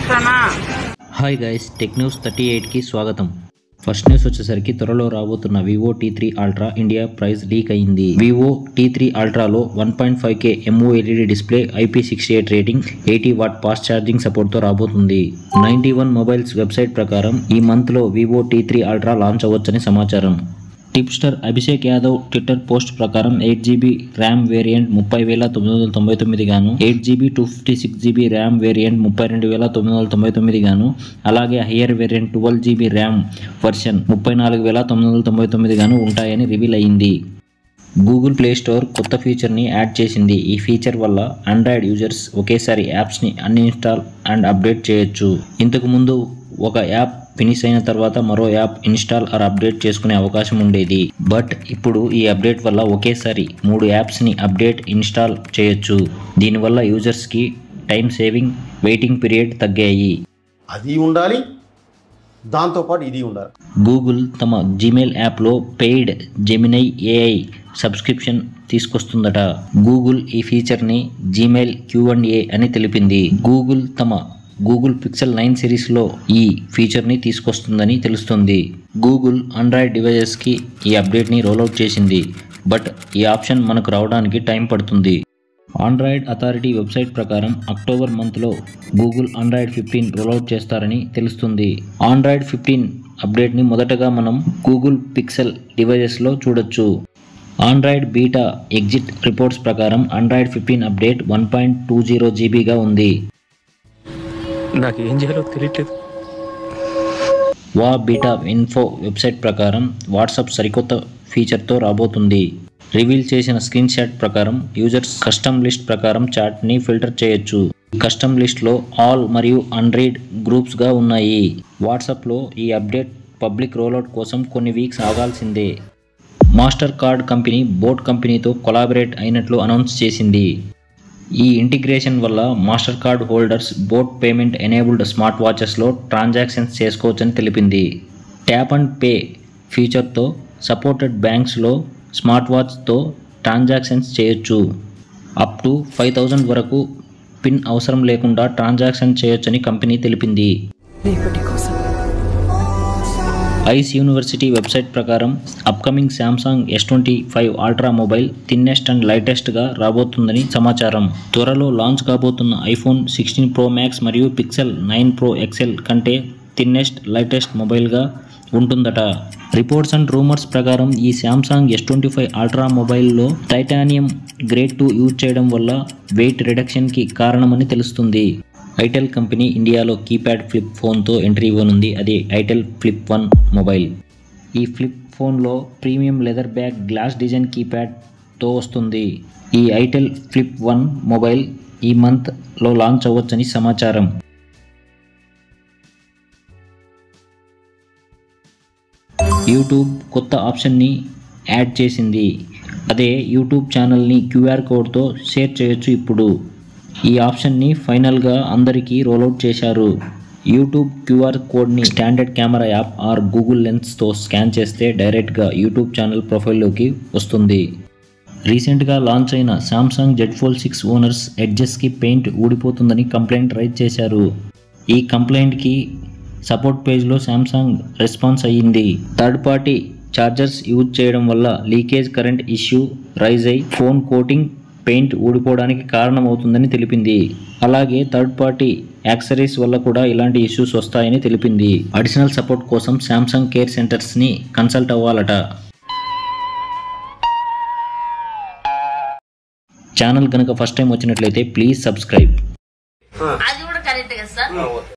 Hi guys, tech news 38కి స్వాగతం. First news వచ్చేసరికి త్వరలో రాబోతున్న Vivo T3 ultra India price leak అయింది. వివో T3 అల్ట్రాలో 1.5K MOLED display, IP68 rating, 80 watt fast charging support తో రాబోతుంది. 91 మొబైల్స్ వెబ్సైట్ ప్రకారం ఈ మంత్ లో వివో T3 అల్ట్రా లాంచ్ అవ్వొచ్చని సమాచారం. Tipster Abhishek Yadav Twitter post ప్రకారం 8GB ర్యామ్ వేరియంట్ 30,999 గాను, 8GB 256GB ర్యామ్ వేరియంట్ 32,999 గాను, అలాగే higher variant 12GB RAM version 34,999 గాను ఉంటాయని రివీల్ అయింది. గూగుల్ ప్లే స్టోర్ కొత్త ఫీచర్ని యాడ్ చేసింది. ఈ ఫీచర్ వల్ల ఆండ్రాయిడ్ యూజర్స్ ఒకేసారి యాప్స్ని అన్ఇన్స్టాల్ అండ్ అప్డేట్ చేయొచ్చు. ఇంతకు ముందు ఒక యాప్ ఫినిష్ అయిన తర్వాత మరో యాప్ ఇన్స్టాల్ ఆర్ అప్డేట్ చేసుకునే అవకాశం ఉండేది. బట్ ఇప్పుడు ఈ అప్డేట్ వల్ల ఒకేసారి 3 యాప్స్ని అప్డేట్ ఇన్స్టాల్ చేయొచ్చు. దీనివల్ల యూజర్స్కి టైం సేవింగ్, వెయిటింగ్ పీరియడ్ తగ్గాయి. అది ఉండాలి, దాంతోపాటు ఇది ఉండాలి. గూగుల్ తమ జీమెయిల్ యాప్లో పెయిడ్ జెమినై AI సబ్స్క్రిప్షన్ తీసుకొస్తుందట. గూగుల్ ఈ ఫీచర్ని జీమెయిల్ Q&A అని తెలిపింది. గూగుల్ తమ గూగుల్ పిక్సెల్ 9 సిరీస్లో ఈ ఫీచర్ని తీసుకొస్తుందని తెలుస్తుంది. గూగుల్ ఆండ్రాయిడ్ డివైజెస్కి ఈ అప్డేట్ని రోల్అవుట్ చేసింది. బట్ ఈ ఆప్షన్ మనకు రావడానికి టైం పడుతుంది. ఆండ్రాయిడ్ అథారిటీ వెబ్సైట్ ప్రకారం అక్టోబర్ మంత్లో గూగుల్ ఆండ్రాయిడ్ 15 రోల్అవుట్ చేస్తారని తెలుస్తుంది. ఆండ్రాయిడ్ 15 అప్డేట్ని మొదటగా మనం గూగుల్ పిక్సెల్ డివైజెస్లో చూడొచ్చు. ఆండ్రాయిడ్ బీటా ఎగ్జిట్ రిపోర్ట్స్ ప్రకారం ఆండ్రాయిడ్ 15 అప్డేట్ 1.20 GBగా ఉంది. నాకు ఏం చేయాలో తెలియట్లేదు. వా బీటా ఇన్ఫో వెబ్సైట్ ప్రకారం వాట్సాప్ సరికొత్త ఫీచర్తో రాబోతుంది. రివీల్ చేసిన స్క్రీన్ షాట్ ప్రకారం యూజర్స్ కస్టమ్ లిస్ట్ ప్రకారం చాట్ని ఫిల్టర్ చేయొచ్చు. కస్టమ్ లిస్ట్లో ఆల్ మరియు అన్రీడ్ గ్రూప్స్గా ఉన్నాయి. వాట్సాప్లో ఈ అప్డేట్ పబ్లిక్ రోల్అవుట్ కోసం కొన్ని వీక్స్ ఆగాల్సిందే. మాస్టర్ కార్డ్ కంపెనీ బోట్ కంపెనీతో కొలాబరేట్ అయినట్లు అనౌన్స్ చేసింది. ఈ ఇంటిగ్రేషన్ వల్ల master card holders boat payment enabled smart వాచెస్లో ట్రాన్సాక్షన్స్ చేసుకోవచ్చని తెలిపింది. ట్యాప్ అండ్ పే ఫీచర్తో సపోర్టెడ్ బ్యాంక్స్లో స్మార్ట్ వాచ్తో ట్రాన్సాక్షన్స్ చేయొచ్చు. అప్ టు 5,000 వరకు పిన్ అవసరం లేకుండా ట్రాన్సాక్షన్ చేయొచ్చని కంపెనీ తెలిపింది. ఐస్ యూనివర్సిటీ వెబ్సైట్ ప్రకారం upcoming Samsung S25 ultra mobile thinnest and లైటెస్ట్గా రాబోతుందని సమాచారం. త్వరలో లాంచ్ కాబోతున్న ఐఫోన్ 16 Pro Max మరియు పిక్సెల్ 9 Pro XL కంటే థిన్నెస్ట్, లైటెస్ట్ మొబైల్గా ఉంటుందట. రిపోర్ట్స్ అండ్ రూమర్స్ ప్రకారం ఈ శాంసంగ్ S25 అల్ట్రా మొబైల్లో టైటానియం గ్రేడ్ 2 యూజ్ చేయడం వల్ల వెయిట్ రిడక్షన్కి కారణమని తెలుస్తుంది. ఐటెల్ కంపెనీ ఇండియాలో కీప్యాడ్ ఫ్లిప్ ఫోన్తో ఎంట్రీ ఇవ్వనుంది. అది ఐటెల్ ఫ్లిప్ 1 మొబైల్. ఈ ఫ్లిప్ ఫోన్లో premium leather back glass design కీప్యాడ్తో వస్తుంది. ఈ ఐటెల్ ఫ్లిప్ 1 మొబైల్ ఈ మంత్లో లాంచ్ అవ్వొచ్చని సమాచారం. యూట్యూబ్ కొత్త ఆప్షన్ని యాడ్ చేసింది. అదే యూట్యూబ్ ఛానల్ని QR కోడ్తో షేర్ చేయొచ్చు. ఇప్పుడు ఈ ఆప్షన్ని ఫైనల్గా అందరికీ రోల్అవుట్ చేశారు. యూట్యూబ్ QR కోడ్ని standard camera app or Google లెన్స్తో స్కాన్ చేస్తే డైరెక్ట్గా యూట్యూబ్ ఛానల్ ప్రొఫైల్లోకి వస్తుంది. రీసెంట్గా లాంచ్ అయిన శాంసంగ్ Z Fold 6 ఓనర్స్ ఎడ్జెస్కి పెయింట్ ఊడిపోతుందని కంప్లైంట్ రైజ్ చేశారు. ఈ కంప్లైంట్కి సపోర్ట్ పేజ్లో శాంసంగ్ రెస్పాన్స్ అయ్యింది. థర్డ్ పార్టీ ఛార్జర్స్ యూజ్ చేయడం వల్ల లీకేజ్ కరెంట్ ఇష్యూ రైజ్ అయి ఫోన్ కోటింగ్ పెయింట్ ఊడిపోవడానికి కారణమవుతుందని తెలిపింది. అలాగే థర్డ్ పార్టీ యాక్సెసరీస్ వల్ల కూడా ఇలాంటి ఇష్యూస్ వస్తాయని తెలిపింది. అడిషనల్ సపోర్ట్ కోసం శాంసంగ్ కేర్ సెంటర్స్ని కన్సల్ట్ అవ్వాలట. ఛానల్ కనుక ఫస్ట్ టైం వచ్చినట్లయితే ప్లీజ్ సబ్స్క్రైబ్.